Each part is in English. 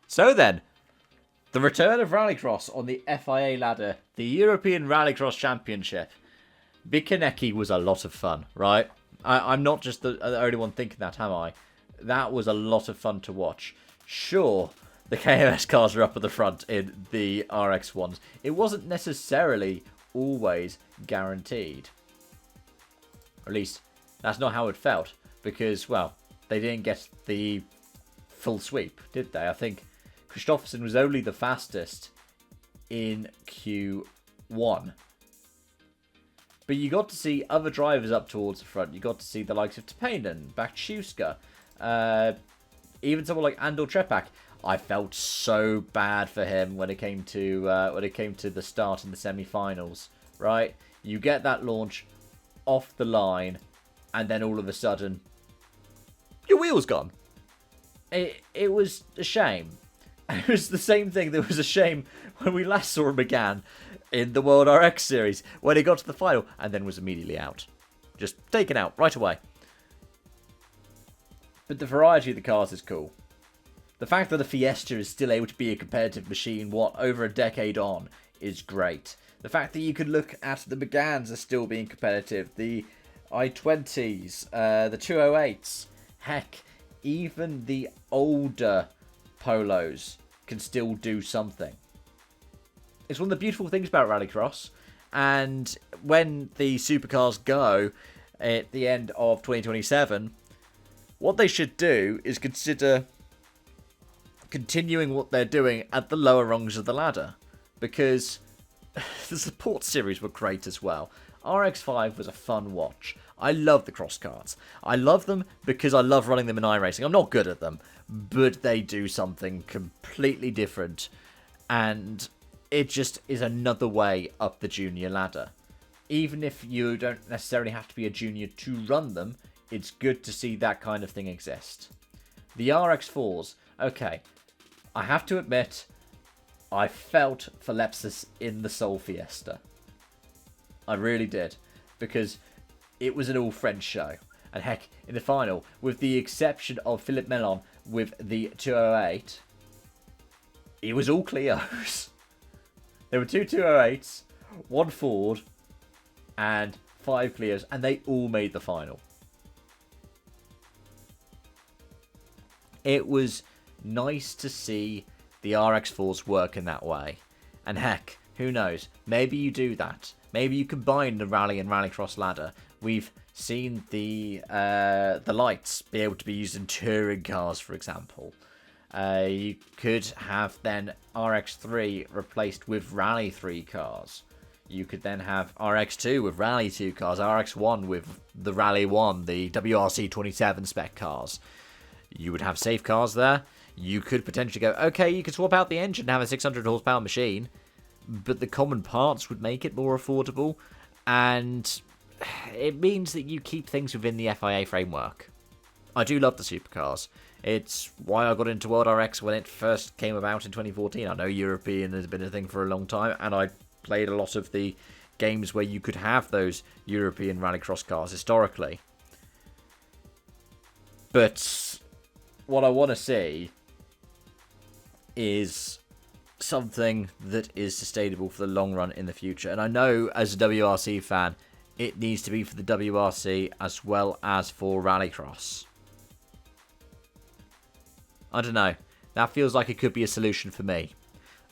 So then, the return of Rallycross on the FIA ladder, the European Rallycross Championship. Big Kaneki was a lot of fun, right? I'm not just the only one thinking that, am I? That was a lot of fun to watch. Sure, the KMS cars are up at the front in the RX ones. It wasn't necessarily always guaranteed. Or at least, that's not how it felt. Because, well, they didn't get the full sweep, did they? I think Kristoffersen was only the fastest in Q1. But you got to see other drivers up towards the front. You got to see the likes of Tapanen, Bakchuska, even someone like Andor Trepak. I felt so bad for him when it came to the start in the semi-finals. Right, you get that launch off the line, and then all of a sudden, your wheel's gone. It was a shame. It was the same thing that was a shame when we last saw him again in the World RX series, when he got to the final and then was immediately out. Just taken out right away. But the variety of the cars is cool. The fact that a Fiesta is still able to be a competitive machine, over a decade on, is great. The fact that you could look at the Megans as still being competitive, the i20s, the 208s, heck, even the older Polos can still do something. It's one of the beautiful things about Rallycross, and when the supercars go at the end of 2027, what they should do is consider continuing what they're doing at the lower rungs of the ladder, because the support series were great as well. RX5 was a fun watch. I love the cross carts. I love them because I love running them in iRacing. I'm not good at them, but they do something completely different, and it just is another way up the junior ladder. Even if you don't necessarily have to be a junior to run them, it's good to see that kind of thing exist. The RX4s, okay, I have to admit, I felt for Lepsis in the Soul Fiesta. I really did, because it was an all-French show. And heck, in the final, with the exception of Philippe Melon with the 208, it was all Clios. There were 2 208s, 1 Ford, and 5 Clios, and they all made the final. It was nice to see the RX4s work in that way. And heck, who knows, maybe you do that. Maybe you combine the Rally and Rallycross ladder. We've seen the lights be able to be used in touring cars, for example. You could have then RX3 replaced with Rally 3 cars. You could then have RX2 with Rally 2 cars, RX1 with the Rally 1, the WRC 27 spec cars. You would have safe cars there. You could potentially go, okay, you could swap out the engine and have a 600 horsepower machine, but the common parts would make it more affordable, and it means that you keep things within the FIA framework. I do love the supercars. It's why I got into World RX when it first came about in 2014. I know European has been a thing for a long time, and I played a lot of the games where you could have those European Rallycross cars historically. But what I want to see is something that is sustainable for the long run in the future. And I know, as a WRC fan, it needs to be for the WRC as well as for Rallycross. I don't know. That feels like it could be a solution for me.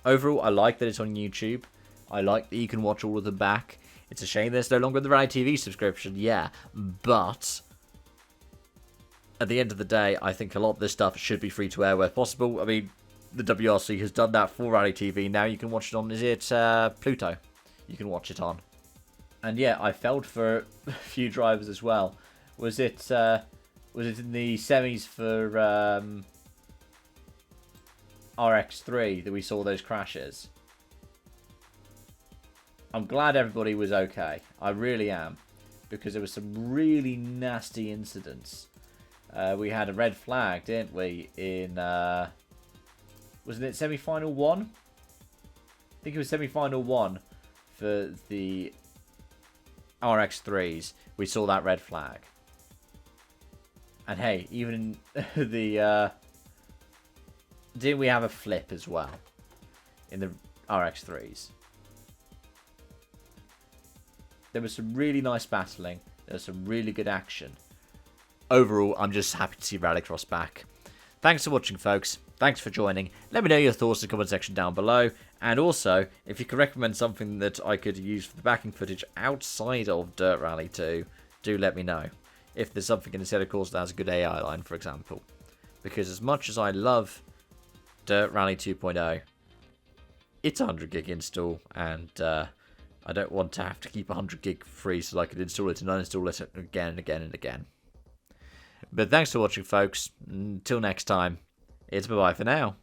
Overall, I like that it's on YouTube. I like that you can watch all of them back. It's a shame there's no longer the Rally TV subscription, yeah. But at the end of the day, I think a lot of this stuff should be free to air where possible. I mean, the WRC has done that for Rally TV. Now you can watch it on, is it Pluto? You can watch it on. And yeah, I felt for a few drivers as well. Was it in the semis for RX3 that we saw those crashes? I'm glad everybody was okay. I really am. Because there was some really nasty incidents. We had a red flag, didn't we, in wasn't it semi-final 1? I think it was semi-final 1 for the RX3s. We saw that red flag. And hey, even in the didn't we have a flip as well in the RX3s? There was some really nice battling. There was some really good action. Overall, I'm just happy to see Rallycross back. Thanks for watching, folks. Thanks for joining. Let me know your thoughts in the comment section down below. And also, if you could recommend something that I could use for the backing footage outside of Dirt Rally 2, do let me know. If there's something in the set of course that has a good AI line, for example. Because as much as I love Dirt Rally 2.0, it's 100 gig install, and I don't want to have to keep 100 gig free so I can install it and uninstall it again and again and again. But thanks for watching, folks. Until next time, it's bye-bye for now.